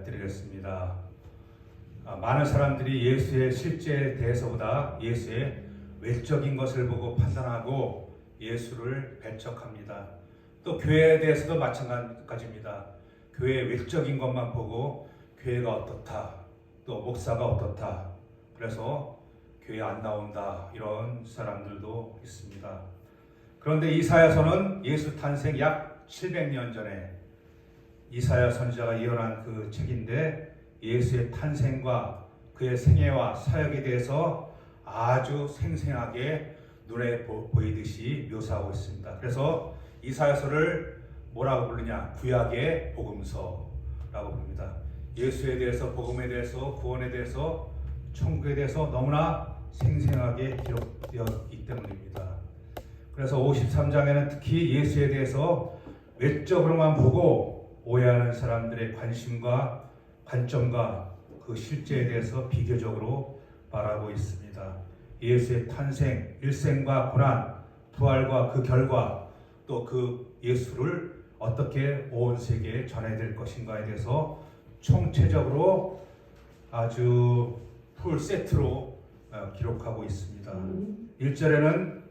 드리겠습니다. 많은 사람들이 예수의 실제에 대해서보다 예수의 외적인 것을 보고 판단하고 예수를 배척합니다. 또 교회에 대해서도 마찬가지입니다. 교회의 외적인 것만 보고 교회가 어떻다, 또 목사가 어떻다, 그래서 교회 안 나온다, 이런 사람들도 있습니다. 그런데 이사야서는 예수 탄생 약 700년 전에 이사야 선지자가 예언한 그 책인데 예수의 탄생과 그의 생애와 사역에 대해서 아주 생생하게 눈에 보이듯이 묘사하고 있습니다. 그래서 이사야서를 뭐라고 부르냐? 구약의 복음서라고 부릅니다. 예수에 대해서, 복음에 대해서, 구원에 대해서, 천국에 대해서 너무나 생생하게 기록되어 있기 때문입니다. 그래서 53장에는 특히 예수에 대해서 외적으로만 보고 오해하는 사람들의 관심과 관점과 그 실제에 대해서 비교적으로 말하고 있습니다. 예수의 탄생, 일생과 고난, 부활과 그 결과, 또 그 예수를 어떻게 온 세계에 전해야 될 것인가에 대해서 총체적으로 아주 풀 세트로 기록하고 있습니다. 1절에는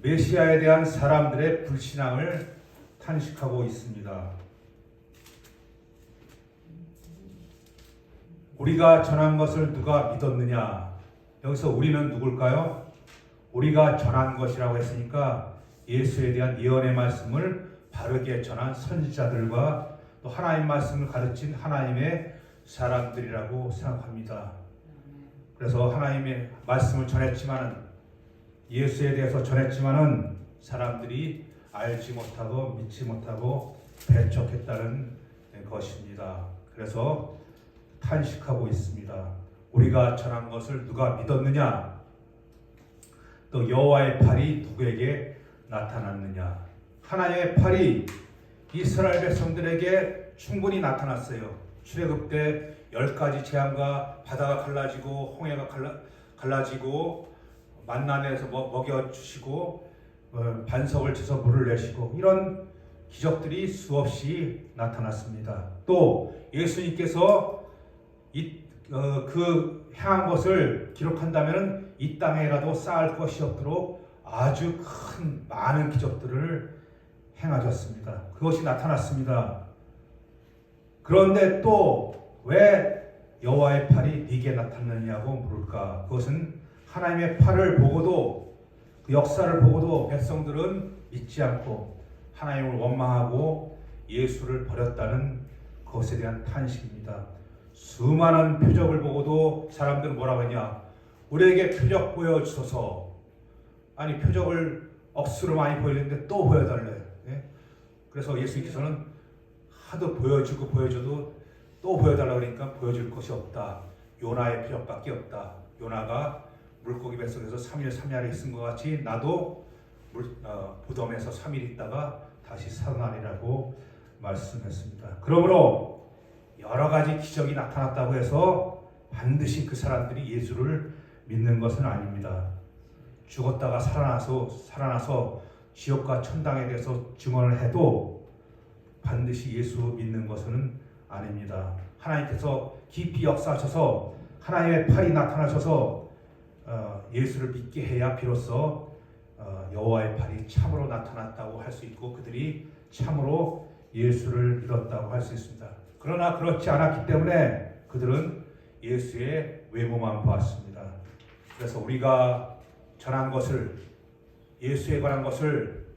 메시아에 대한 사람들의 불신앙을 탄식하고 있습니다. 우리가 전한 것을 누가 믿었느냐? 여기서 우리는 누굴까요? 우리가 전한 것이라고 했으니까 예수에 대한 예언의 말씀을 바르게 전한 선지자들과 또 하나님 말씀을 가르친 하나님의 사람들이라고 생각합니다. 그래서 하나님의 말씀을 전했지만은, 예수에 대해서 전했지만은 사람들이 알지 못하고 믿지 못하고 배척했다는 것입니다. 그래서 탄식하고 있습니다. 우리가 전한 것을 누가 믿었느냐? 또 여호와의 팔이 누구에게 나타났느냐? 하나님의 팔이 이스라엘 백성들에게 충분히 나타났어요. 출애굽 때 10가지 재앙과 바다가 갈라지고 홍해가 갈라지고 만나에서 먹여주시고 반석을 쳐서 물을 내시고 이런 기적들이 수없이 나타났습니다. 또 예수님께서 그 향한 것을 기록한다면 이 땅에라도 쌓을 것이 없도록 아주 큰 많은 기적들을 행하셨습니다. 그것이 나타났습니다. 그런데 또 왜 여호와의 팔이 네게 나타났느냐고 물을까? 그것은 하나님의 팔을 보고도, 그 역사를 보고도 백성들은 믿지 않고 하나님을 원망하고 예수를 버렸다는 것에 대한 탄식입니다. 수많은 표적을 보고도 사람들은 뭐라고 했냐? 우리에게 표적 보여주소서. 아니, 표적을 억수로 많이 보여줬는데 또 보여달래요. 예? 그래서 예수님께서는 하도 보여줘도 또 보여달라 그러니까 보여줄 것이 없다. 요나의 표적밖에 없다. 요나가 물고기 뱃속에서 3일 3야를 있은 것 같이 나도 무덤에서 3일 있다가 다시 살아나리라고 말씀했습니다. 그러므로 여러 가지 기적이 나타났다고 해서 반드시 그 사람들이 예수를 믿는 것은 아닙니다. 죽었다가 살아나서 지옥과 천당에 대해서 증언을 해도 반드시 예수 믿는 것은 아닙니다. 하나님께서 깊이 역사하셔서 하나님의 팔이 나타나셔서 예수를 믿게 해야 비로소 여호와의 팔이 참으로 나타났다고 할 수 있고 그들이 참으로 예수를 믿었다고 할 수 있습니다. 그러나 그렇지 않았기 때문에 그들은 예수의 외모만 보았습니다. 그래서 우리가 전한 것을, 예수에 관한 것을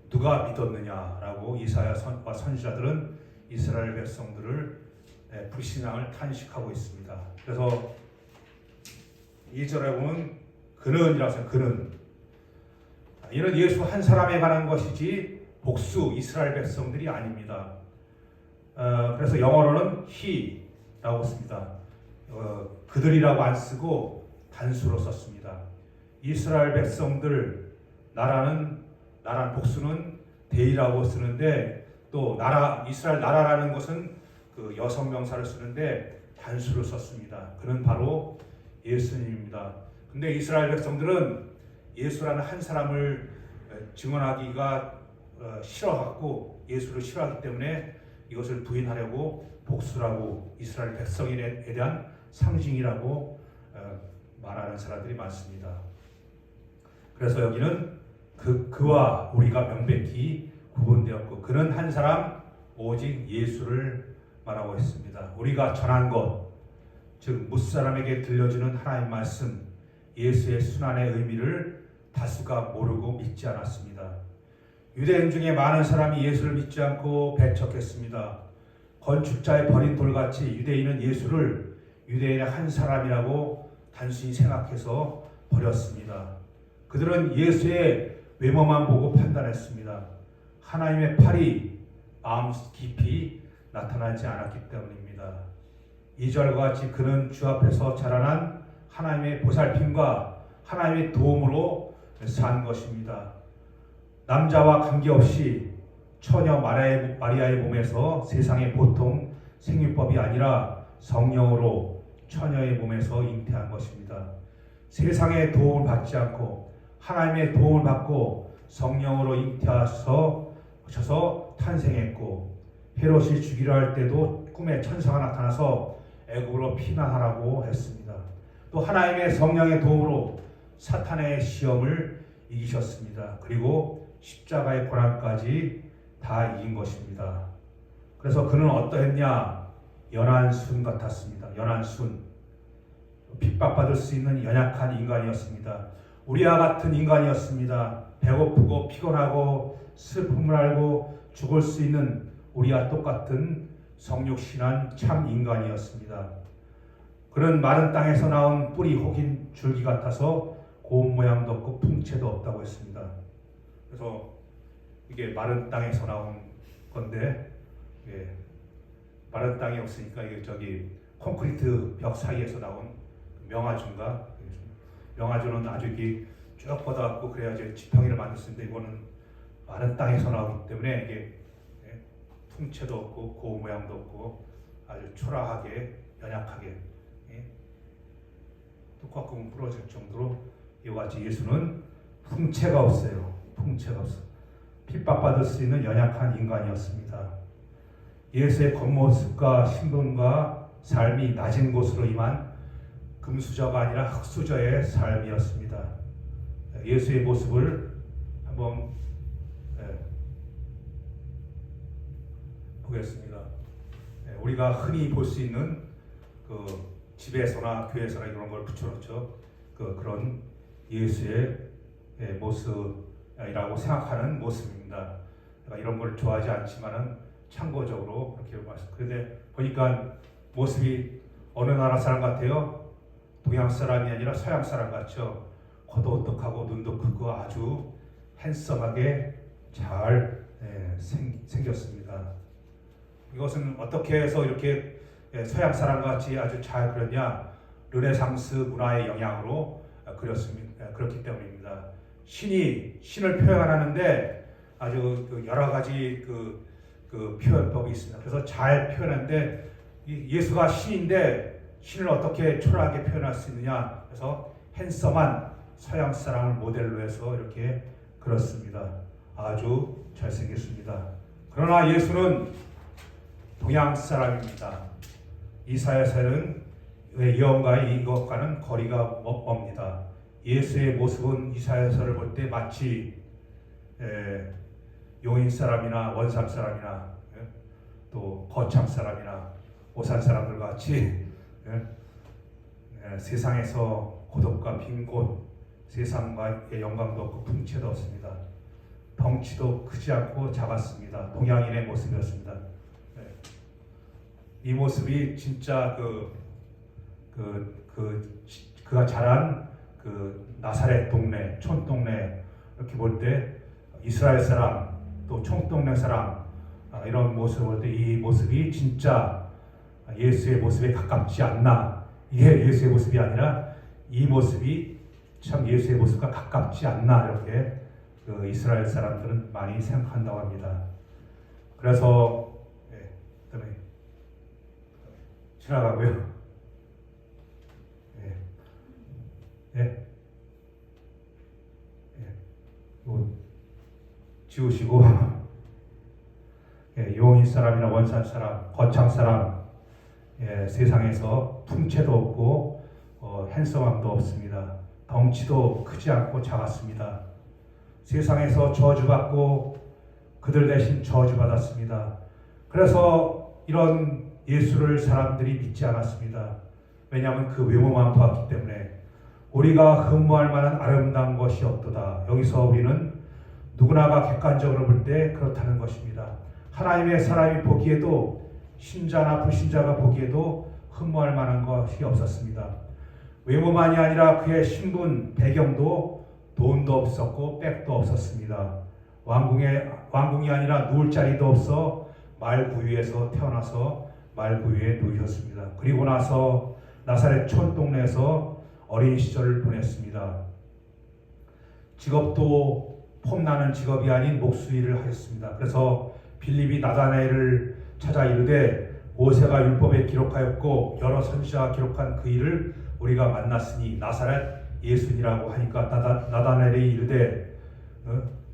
누가 믿었느냐라고 이사야와 선지자들은 이스라엘 백성들을 불신앙을 탄식하고 있습니다. 그래서 2절에 보면 그는이라고 해서 그는, 이는 예수 한 사람에 관한 것이지 복수 이스라엘 백성들이 아닙니다. 그래서 영어로는 he라고 씁니다. 그들이라고 안 쓰고 단수로 썼습니다. 이스라엘 백성들, 나라는 복수는 데이라고 쓰는데, 또 이스라엘 나라라는 것은 그 여성 명사를 쓰는데 단수로 썼습니다. 그는 바로 예수님입니다. 근데 이스라엘 백성들은 예수라는 한 사람을 증언하기가 싫어하고 예수를 싫어하기 때문에 이것을 부인하려고 복수라고 이스라엘 백성에 대한 상징이라고 말하는 사람들이 많습니다. 그래서 여기는 그와 우리가 명백히 구분되었고 그는 한 사람 오직 예수를 말하고 있습니다. 우리가 전한 것, 즉 무사람에게 들려주는 하나님의 말씀, 예수의 순환의 의미를 다수가 모르고 믿지 않았습니다. 유대인 중에 많은 사람이 예수를 믿지 않고 배척했습니다. 건축자의 버린 돌같이 유대인은 예수를 유대인의 한 사람이라고 단순히 생각해서 버렸습니다. 그들은 예수의 외모만 보고 판단했습니다. 하나님의 팔이 마음 깊이 나타나지 않았기 때문입니다. 2절과 같이 그는 주 앞에서 자라난 하나님의 보살핌과 하나님의 도움으로 산 것입니다. 남자와 관계없이 처녀 마리아의 몸에서 세상의 보통 생육법이 아니라 성령으로 처녀의 몸에서 잉태한 것입니다. 세상의 도움을 받지 않고 하나님의 도움을 받고 성령으로 잉태하셔서 탄생했고 헤롯이 죽이려 할 때도 꿈에 천사가 나타나서 애굽으로 피난하라고 했습니다. 또 하나님의 성령의 도움으로 사탄의 시험을 이기셨습니다. 그리고 십자가의 고난까지 다 이긴 것입니다. 그래서 그는 어떠했냐? 연한순 같았습니다. 연한순. 핍박받을 수 있는 연약한 인간이었습니다. 우리와 같은 인간이었습니다. 배고프고 피곤하고 슬픔을 알고 죽을 수 있는 우리와 똑같은 성육신한 참 인간이었습니다. 그는 마른 땅에서 나온 뿌리 혹인 줄기 같아서 고운 모양도 없고 풍채도 없다고 했습니다. 그래서 이게 마른 땅에서 나온 건데 마른 땅이 없으니까 이게 저기 콘크리트 벽 사이에서 나온 명아주인가? 명아주는 아주 이게 쭉 뻗어갖고 그래야지 지팡이를 만들 수 있는데 이거는 마른 땅에서 나오기 때문에 이게 풍채도 없고 고운 모양도 없고 아주 초라하게 연약하게 뚝 부러질 정도로 이와 같이 예수는 풍채가 없어요. 풍채가 없어. 핍박받을 수 있는 연약한 인간이었습니다. 예수의 겉모습과 신분과 삶이 낮은 곳으로 임한 금수저가 아니라 흙수저의 삶이었습니다. 예수의 모습을 한번 보겠습니다. 우리가 흔히 볼 수 있는 그 집에서나 교회에서나 이런 걸 붙여놓죠. 그런 예수의 모습이라고 생각하는 모습입니다. 제가 이런 걸 좋아하지 않지만은 참고적으로 그렇게 말씀. 그런데 보니까 모습이 어느 나라 사람 같아요? 동양 사람이 아니라 서양 사람 같죠. 코도 오똑하고 눈도 크고 아주 핸섬하게 잘 생겼습니다. 이것은 어떻게 해서 이렇게 서양 사람 같이 아주 잘 그렸냐? 르네상스 문화의 영향으로 그렇기 때문입니다. 신을 표현하는데 아주 여러 가지 그 표현법이 있습니다. 그래서 잘 표현하는데 예수가 신인데 신을 어떻게 초라하게 표현할 수 있느냐? 그래서 핸섬한 서양 사람을 모델로 해서 이렇게 그렇습니다. 아주 잘생겼습니다. 그러나 예수는 동양 사람입니다. 이사야서는 예언가의 이것과는 거리가 멉니다. 예수의 모습은 이사야서를 볼 때 마치 용인 사람이나 원삼 사람이나 또 거창 사람이나 오산 사람들 같이 세상에서 고독과 빈 곳, 세상과의 영광도 없고 풍채도 없습니다. 덩치도 크지 않고 작았습니다. 동양인의 모습이었습니다. 이 모습이 진짜 그가 자란 그 나사렛 동네, 촌동네 이렇게 볼 때 이스라엘 사람 또 촌동네 사람 이런 모습을 볼 때 이 모습이 진짜 예수의 모습에 가깝지 않나. 이게 예수의 모습이 아니라 이 모습이 참 예수의 모습과 가깝지 않나 이렇게 그 이스라엘 사람들은 많이 생각한다고 합니다. 그래서 그다음에 지나가고요. 이거 지우시고 용인 사람이나 원산 사람, 거창 사람 세상에서 풍채도 없고 핸섬함도 없습니다. 덩치도 크지 않고 작았습니다. 세상에서 저주받고 그들 대신 저주받았습니다. 그래서 이런 예수를 사람들이 믿지 않았습니다. 왜냐하면 그 외모만 보았기 때문에. 우리가 흠모할 만한 아름다운 것이 없도다. 여기서 우리는 누구나가 객관적으로 볼 때 그렇다는 것입니다. 하나님의 사람이 보기에도, 신자나 불신자가 보기에도 흠모할 만한 것이 없었습니다. 외모만이 아니라 그의 신분, 배경도 돈도 없었고 백도 없었습니다. 왕궁이 아니라 누울 자리도 없어 말구유에서 태어나서 말구유에 누우셨습니다. 그리고 나서 나사렛 촌동네에서 어린 시절을 보냈습니다. 직업도 폼나는 직업이 아닌 목수일을 하였습니다. 그래서 빌립이 나다나엘을 찾아 이르되 모세가 율법에 기록하였고 여러 선지자가 기록한 그 일을 우리가 만났으니 나사렛 예수니라고 하니까 나다나엘이 이르되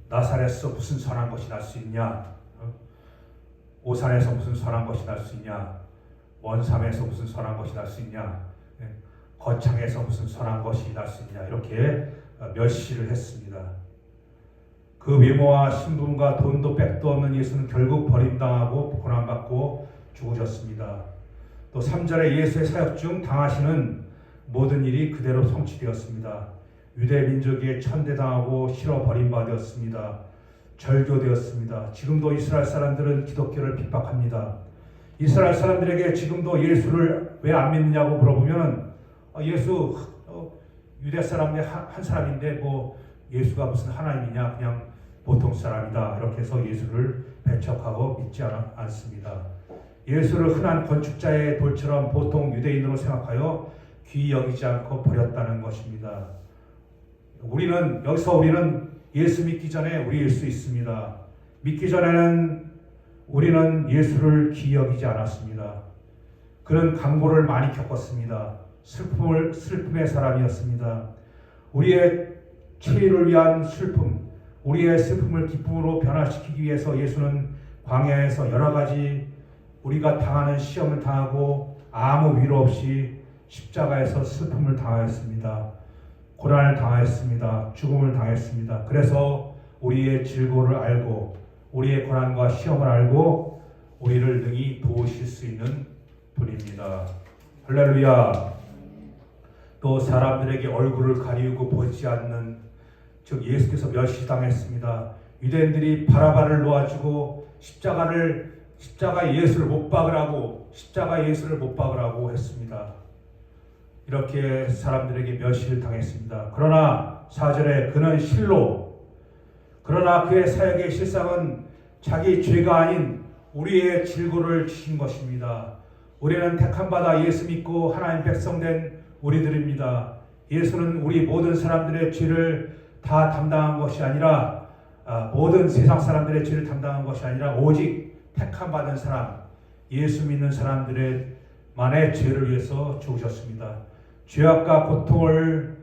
나사렛에서 무슨 선한 것이 날 수 있냐? 오산에서 무슨 선한 것이 날 수 있냐? 원삼에서 무슨 선한 것이 날 수 있냐? 거창에서 무슨 선한 것이 날 수 있냐? 이렇게 멸시를 했습니다. 그 외모와 신분과 돈도 백도 없는 예수는 결국 버림당하고 고난받고 죽으셨습니다. 또 3절에 예수의 사역 중 당하시는 모든 일이 그대로 성취되었습니다. 유대 민족에 천대당하고 실어 버림받았습니다. 절교되었습니다. 지금도 이스라엘 사람들은 기독교를 핍박합니다. 이스라엘 사람들에게 지금도 예수를 왜 안 믿느냐고 물어보면 예수 유대 사람의 한 사람인데 뭐 예수가 무슨 하나님이냐, 그냥 보통 사람이다, 이렇게 해서 예수를 배척하고 믿지 않습니다. 예수를 흔한 건축자의 돌처럼 보통 유대인으로 생각하여 귀히 여기지 않고 버렸다는 것입니다. 우리는 예수 믿기 전에 우리일 수 있습니다. 믿기 전에는 우리는 예수를 귀히 여기지 않았습니다. 그런 강고를 많이 겪었습니다. 슬픔의 사람이었습니다. 우리의 치유를 위한 슬픔, 우리의 슬픔을 기쁨으로 변화시키기 위해서 예수는 광야에서 여러 가지 우리가 당하는 시험을 당하고 아무 위로 없이 십자가에서 슬픔을 당하였습니다. 고난을 당하였습니다. 죽음을 당했습니다. 그래서 우리의 질고를 알고 우리의 고난과 시험을 알고 우리를 능히 도우실 수 있는 분입니다. 할렐루야. 또 사람들에게 얼굴을 가리우고 보지 않는, 즉 예수께서 멸시당했습니다. 유대인들이 바라바를 놓아주고 십자가 예수를 못 박으라고 했습니다. 이렇게 사람들에게 멸시를 당했습니다. 그러나 4절에 그는 실로, 그러나 그의 사역의 실상은 자기 죄가 아닌 우리의 질고를 지신 것입니다. 우리는 택함받아 예수 믿고 하나님 백성된 우리들입니다. 예수는 우리 모든 사람들의 죄를 다 담당한 것이 아니라, 모든 세상 사람들의 죄를 담당한 것이 아니라 오직 택함받은 사람, 예수 믿는 사람들만의 죄를 위해서 죽으셨습니다. 죄악과 고통을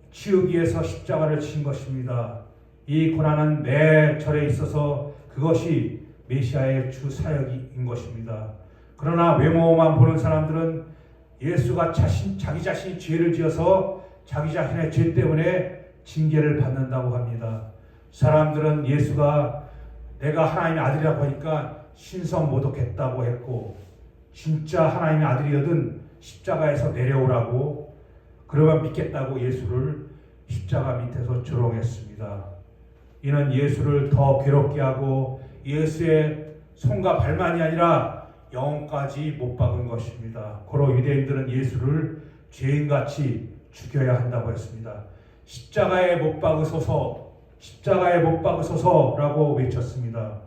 치우기 위해서 십자가를 지신 것입니다. 이 고난은 매 절에 있어서 그것이 메시아의 주 사역인 것입니다. 그러나 외모만 보는 사람들은 예수가 자기 자신이 죄를 지어서 자기 자신의 죄 때문에 징계를 받는다고 합니다. 사람들은 예수가 내가 하나님의 아들이라고 하니까 신성모독했다고 했고, 진짜 하나님의 아들이거든 십자가에서 내려오라고, 그러면 믿겠다고 예수를 십자가 밑에서 조롱했습니다. 이는 예수를 더 괴롭게 하고 예수의 손과 발만이 아니라 영혼까지 못 박은 것입니다. 고로 유대인들은 예수를 죄인같이 죽여야 한다고 했습니다. 십자가에 못 박으소서, 십자가에 못 박으소서라고 외쳤습니다.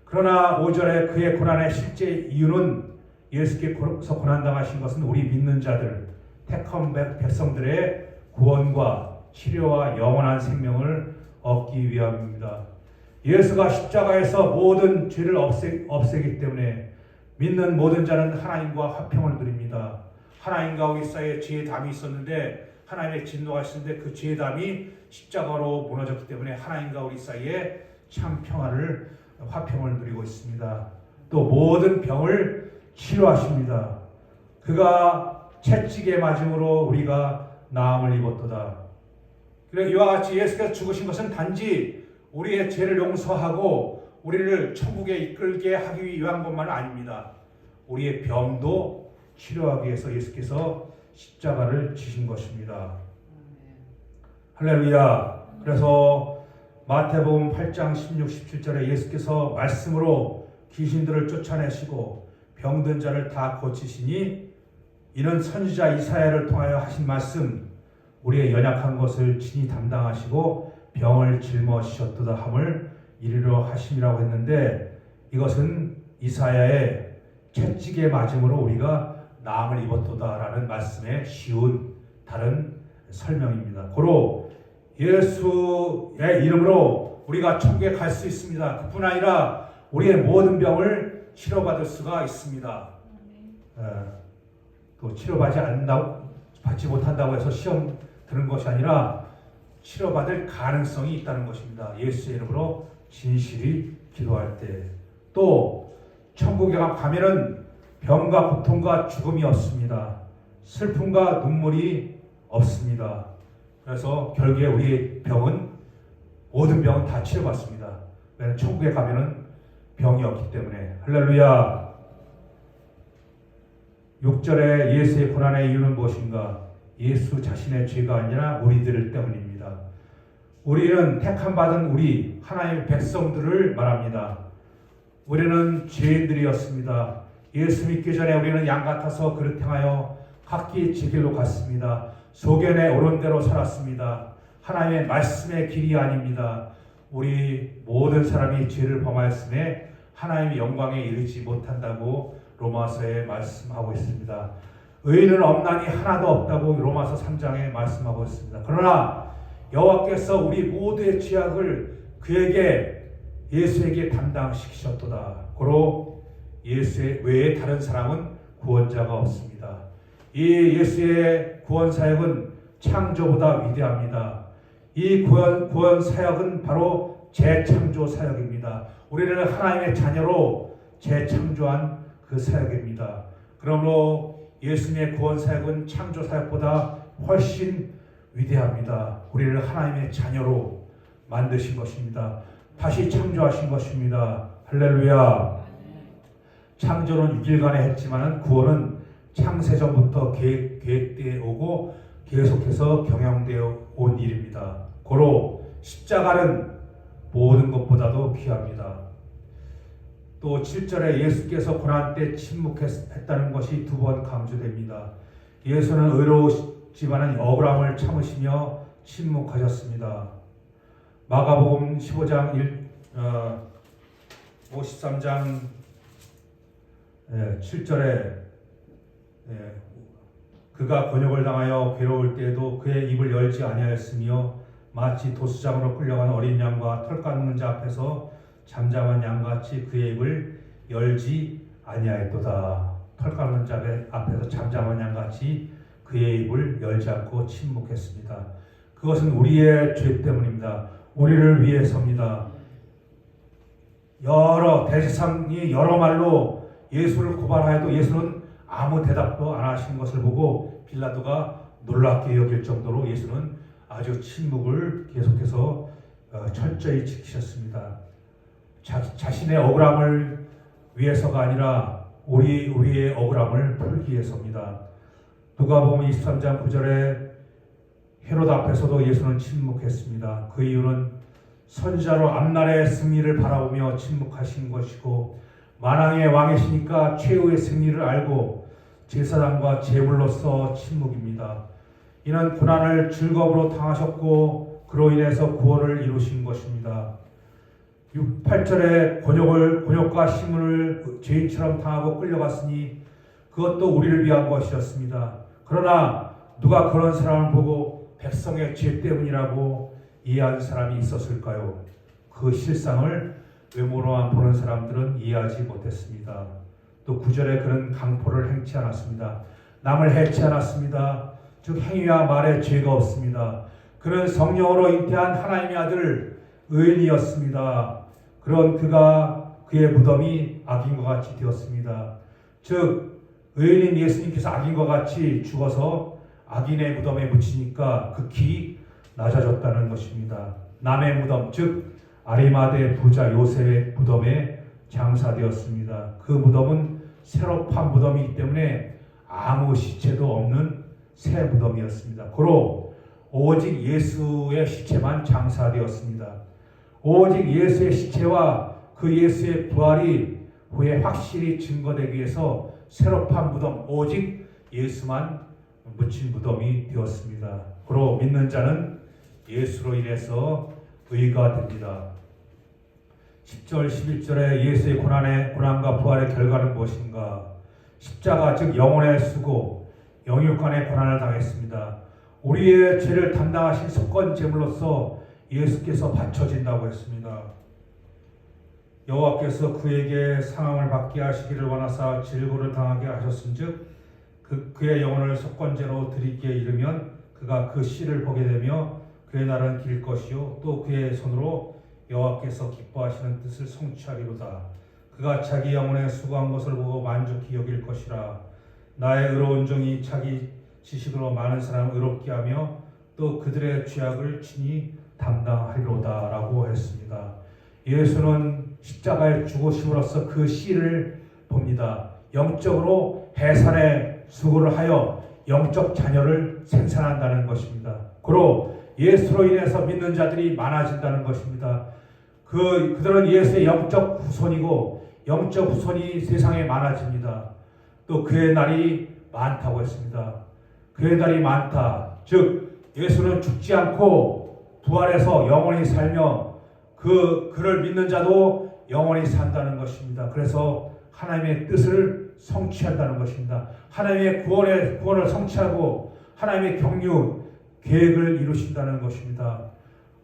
그러나 5절에 그의 고난의 실제 이유는 예수께서 고난당하신 것은 우리 믿는 자들, 택한 백성들의 구원과 치료와 영원한 생명을 얻기 위함입니다. 예수가 십자가에서 모든 죄를 없애기 때문에 믿는 모든 자는 하나님과 화평을 누립니다. 하나님과 우리 사이에 죄의 담이 있었는데, 하나님의 진노가 있었는데 그 죄의 담이 십자가로 무너졌기 때문에 하나님과 우리 사이에 참 화평을 누리고 있습니다. 또 모든 병을 치료하십니다. 그가 채찍에 맞음으로 우리가 나음을 입었도다. 그래 이와 같이 예수께서 죽으신 것은 단지 우리의 죄를 용서하고 우리를 천국에 이끌게 하기 위한 것만은 아닙니다. 우리의 병도 치료하기 위해서 예수께서 십자가를 지신 것입니다. 할렐루야. 그래서 마태복음 8장 16, 17절에 예수께서 말씀으로 귀신들을 쫓아내시고 병든 자를 다 고치시니 이는 선지자 이사야를 통하여 하신 말씀, 우리의 연약한 것을 친히 담당하시고 병을 짊어지셨도다 함을 이르러 하심이라고 했는데, 이것은 이사야의 채찍에 맞음으로 우리가 나음을 입었도다라는 말씀의 쉬운 다른 설명입니다. 고로 예수의 이름으로 우리가 천국에 갈 수 있습니다. 그뿐 아니라 우리의 모든 병을 치료받을 수가 있습니다. 또 받지 못한다고 해서 시험 드는 것이 아니라 치료받을 가능성이 있다는 것입니다. 예수의 이름으로 진실이 기도할 때. 또 천국에 가면은 병과 고통과 죽음이 없습니다. 슬픔과 눈물이 없습니다. 그래서 결국에 우리의 병은, 모든 병은 다 치료받습니다. 왜냐하면 천국에 가면은 병이 없기 때문에. 할렐루야. 6절에 예수의 고난의 이유는 무엇인가? 예수 자신의 죄가 아니라 우리들 때문입니다. 우리는 택함받은 우리 하나님의 백성들을 말합니다. 우리는 죄인들이었습니다. 예수 믿기 전에 우리는 양 같아서 그릇 행하여 각기 제 길로 갔습니다. 소견에 옳은 대로 살았습니다. 하나님의 말씀의 길이 아닙니다. 우리 모든 사람이 죄를 범하였음에 하나님의 영광에 이르지 못한다고 로마서에 말씀하고 있습니다. 의인은 없나니 하나도 없다고 로마서 3장에 말씀하고 있습니다. 그러나 여호와께서 우리 모두의 죄악을 그에게, 예수에게 담당시키셨도다. 고로 예수 외에 다른 사람은 구원자가 없습니다. 이 예수의 구원 사역은 창조보다 위대합니다. 이 구원 사역은 바로 재창조 사역입니다. 우리를 하나님의 자녀로 재창조한 그 사역입니다. 그러므로 예수님의 구원 사역은 창조 사역보다 훨씬 위대합니다. 우리를 하나님의 자녀로 만드신 것입니다. 다시 창조하신 것입니다. 할렐루야. 창조는 6일간에 했지만 구원은 창세전부터 계획되어 오고 계속해서 경영되어 온 일입니다. 고로 십자가는 모든 것보다도 귀합니다. 또 7절에 예수께서 고난 때 침묵했다는 것이 두 번 강조됩니다. 예수는 의로우시지만 억울함을 참으시며 침묵하셨습니다. 마가복음 15장 53장 7절에 그가 곤욕을 당하여 괴로울 때에도 그의 입을 열지 아니하였으며 마치 도수장으로 끌려간 어린 양과 털 깎는 자 앞에서 잠잠한 양같이 그의 입을 열지 아니하였도다. 털 깎는 자 앞에서 잠잠한 양같이 그의 입을 열지 않고 침묵했습니다. 그것은 우리의 죄 때문입니다. 우리를 위해서입니다. 대제사장이 여러 말로 예수를 고발하여도 예수는 아무 대답도 안 하신 것을 보고 빌라도가 놀랍게 여길 정도로 예수는 아주 침묵을 계속해서 철저히 지키셨습니다. 자신의 억울함을 위해서가 아니라 우리의 억울함을 풀기 위해서입니다. 누가복음 23장 9절에 헤롯 앞에서도 예수는 침묵했습니다. 그 이유는 선지자로 앞날의 승리를 바라보며 침묵하신 것이고, 만왕의 왕이시니까 최후의 승리를 알고 제사장과 제물로서 침묵입니다. 이는 고난을 즐거움으로 당하셨고 그로 인해서 구원을 이루신 것입니다. 8절에 곤욕과 심문을 죄인처럼 당하고 끌려갔으니 그것도 우리를 위한 것이었습니다. 그러나 누가 그런 사람을 보고 백성의 죄 때문이라고 이해하는 사람이 있었을까요? 그 실상을 외모로만 보는 사람들은 이해하지 못했습니다. 또 9절에 그는 강포를 행치 않았습니다. 남을 해치 않았습니다. 즉 행위와 말에 죄가 없습니다. 그는 성령으로 잉태한 하나님의 아들 의인이었습니다. 그런 그의 무덤이 악인과 같이 되었습니다. 즉 의인인 예수님께서 악인과 같이 죽어서 악인의 무덤에 묻히니까 극히 낮아졌다는 것입니다. 남의 무덤, 즉 아리마대 부자 요셉의 무덤에 장사되었습니다. 그 무덤은 새로 판 무덤이기 때문에 아무 시체도 없는 새 무덤이었습니다. 고로 오직 예수의 시체만 장사되었습니다. 오직 예수의 시체와 그 예수의 부활이 후에 확실히 증거되기 위해서 새로 판 무덤, 오직 예수만 묻힌 무덤이 되었습니다. 고로 믿는 자는 예수로 인해서 의가 됩니다. 10절, 11절에 예수의 고난과 부활의 결과는 무엇인가? 십자가, 즉 영혼의 수고, 영육간의 고난을 당했습니다. 우리의 죄를 담당하신 속건 제물로서 예수께서 바쳐진다고 했습니다. 여호와께서 그에게 상함을 받게 하시기를 원하사 질고를 당하게 하셨은즉 그의 영혼을 속건제로 드리기에 이르면 그가 그 씨를 보게 되며 그의 날은 길 것이요 또 그의 손으로 여호와께서 기뻐하시는 뜻을 성취하리로다. 그가 자기 영혼에 수고한 것을 보고 만족히 여길 것이라. 나의 의로운 종이 자기 지식으로 많은 사람을 의롭게 하며 또 그들의 죄악을 친히 담당하리로다 라고 했습니다. 예수는 십자가에 죽으심으로써 그 씨를 봅니다. 영적으로 해산의 수고를 하여 영적 자녀를 생산한다는 것입니다. 그로 예수로 인해서 믿는 자들이 많아진다는 것입니다. 그들은 예수의 영적 후손이고 영적 후손이 세상에 많아집니다. 또 그의 날이 많다고 했습니다. 그의 날이 많다. 즉 예수는 죽지 않고 부활해서 영원히 살며 그를 믿는 자도 영원히 산다는 것입니다. 그래서 하나님의 뜻을 성취한다는 것입니다. 하나님의 구원을 성취하고 하나님의 경륜 계획을 이루신다는 것입니다.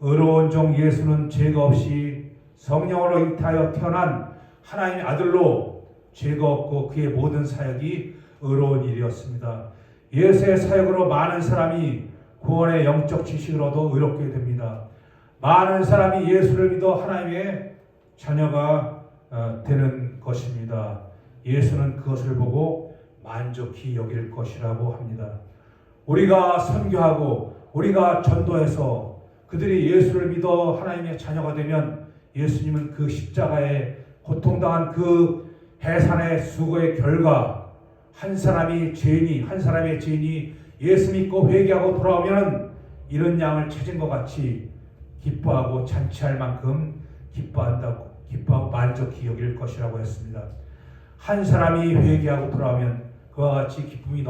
의로운 종 예수는 죄가 없이 성령으로 잉태하여 태어난 하나님의 아들로 죄가 없고 그의 모든 사역이 의로운 일이었습니다. 예수의 사역으로 많은 사람이 구원의 영적 지식을 얻어 의롭게 됩니다. 많은 사람이 예수를 믿어 하나님의 자녀가 되는 것입니다. 예수는 그것을 보고 만족히 여길 것이라고 합니다. 우리가 선교하고 우리가 전도해서 그들이 예수를 믿어 하나님의 자녀가 되면 예수님은 그 십자가에 고통당한 그 해산의 수고의 결과 한 사람의 죄인이 예수 믿고 회개하고 돌아오면 이런 양을 찾은 것 같이 기뻐하고 잔치할 만큼 기뻐하고 만족히 여길 것이라고 했습니다. 한 사람이 회개하고 돌아오면 그와 같이 기쁨이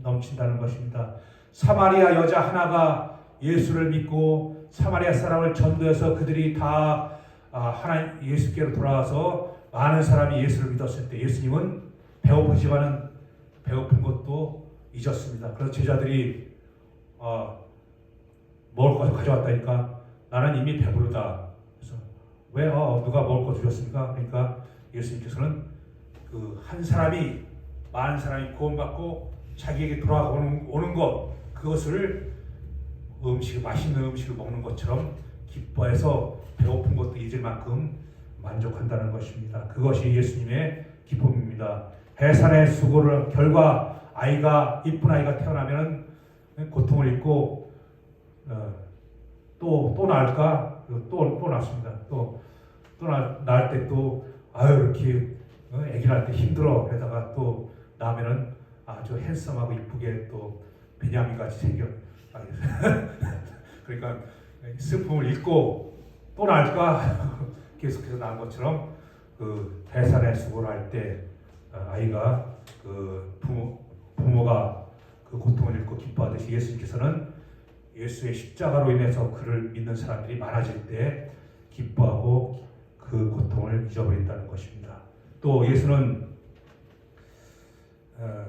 넘친다는 것입니다. 사마리아 여자 하나가 예수를 믿고 사마리아 사람을 전도해서 그들이 다 하나님 예수께로 돌아와서 많은 사람이 예수를 믿었을 때 예수님은 배고프지만은 배고픈 것도 잊었습니다. 그래서 제자들이 먹을 것을 가져왔다니까 나는 이미 배부르다. 그래서 왜 누가 먹을 것 주셨습니까? 그러니까 예수님께서는 그 한 사람이 많은 사람이 구원받고 자기에게 돌아오는 것 그것을 맛있는 음식을 먹는 것처럼 기뻐해서 배고픈 것도 잊을 만큼 만족한다는 것입니다. 그것이 예수님의 기쁨입니다. 해산의 수고를 결과 이쁜 아이가 태어나면 고통을 잊고 또 낳을까 또 낳습니다. 또 낳을 때 또 이렇게 아기 낳을 때 힘들어. 그러다가 또 낳으면은 아주 핸섬하고 이쁘게 또 베냐민 같이 생겨. 그러니까 슬픔을 잊고 또 낳을까 계속해서 낳은 것처럼 그 해산의 수고를 할 때 아이가 그 부모가 그 고통을 잊고 기뻐하듯이 예수님께서는 예수의 십자가로 인해서 그를 믿는 사람들이 많아질 때 기뻐하고 그 고통을 잊어버린다는 것입니다. 또 예수는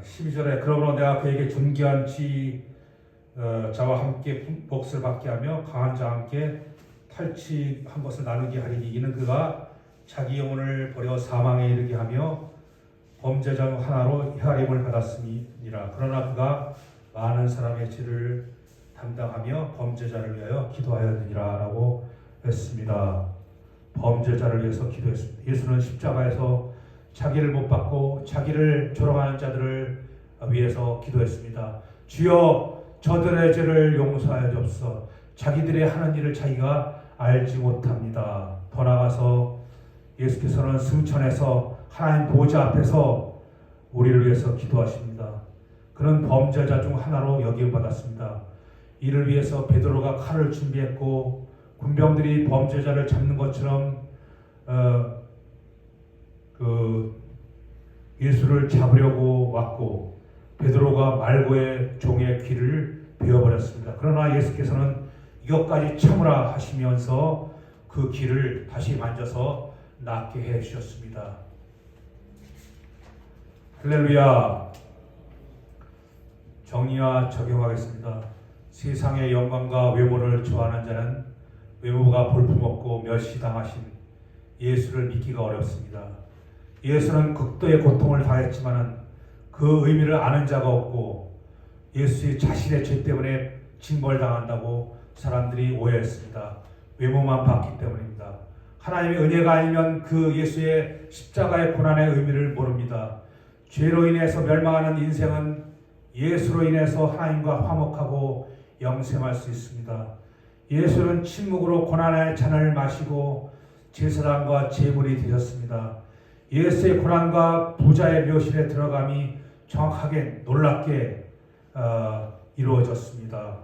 12절에 그러므로 내가 그에게 존귀한 자와 함께 몫을 받게 하며 강한 자와 함께 탈취한 것을 나누게 하리니 이는 그가 자기 영혼을 버려 사망에 이르게 하며 범죄자 하나로 헤아림을 받았음이니라. 그러나 그가 많은 사람의 죄를 담당하며 범죄자를 위하여 기도하였느니라 라고 했습니다. 범죄자를 위해서 기도했습니다. 예수는 십자가에서 자기를 못 받고 자기를 조롱하는 자들을 위해서 기도했습니다. 주여 저들의 죄를 용서하여 주옵소서. 자기들의 하는 일을 자기가 알지 못합니다. 더 나아가서 예수께서는 승천해서 하나님 보좌 앞에서 우리를 위해서 기도하십니다. 그는 범죄자 중 하나로 여김받았습니다. 이를 위해서 베드로가 칼을 준비했고 군병들이 범죄자를 잡는 것처럼 예수를 잡으려고 왔고 베드로가 말고의 종의 귀를 베어버렸습니다. 그러나 예수께서는 이것까지 참으라 하시면서 그 귀를 다시 만져서 낫게 해 주셨습니다. 할렐루야. 정의와 적용하겠습니다. 세상의 영광과 외모를 좋아하는 자는 외모가 볼품없고 멸시당하신 예수를 믿기가 어렵습니다. 예수는 극도의 고통을 당했지만 그 의미를 아는 자가 없고 예수의 자신의 죄 때문에 징벌당한다고 사람들이 오해했습니다. 외모만 봤기 때문입니다. 하나님의 은혜가 아니면 그 예수의 십자가의 고난의 의미를 모릅니다. 죄로 인해서 멸망하는 인생은 예수로 인해서 하나님과 화목하고 영생할 수 있습니다. 예수는 침묵으로 고난의 잔을 마시고 제사장과 제물이 되셨습니다. 예수의 고난과 부자의 묘실에 들어감이 정확하게 놀랍게 이루어졌습니다.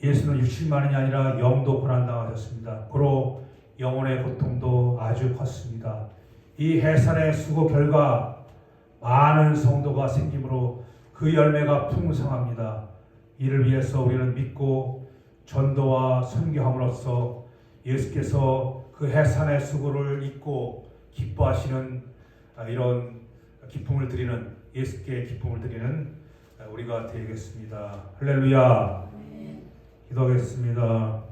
예수는 육신만이 아니라 영도 고난당하셨습니다. 고로 영혼의 고통도 아주 컸습니다. 이 해산의 수고 결과 많은 성도가 생기므로 그 열매가 풍성합니다. 이를 위해서 우리는 믿고 전도와 선교함으로써 예수께서 그 해산의 수고를 잊고 기뻐하시는 이런 기쁨을 드리는 예수께 기쁨을 드리는 우리가 되겠습니다. 할렐루야. 기도하겠습니다.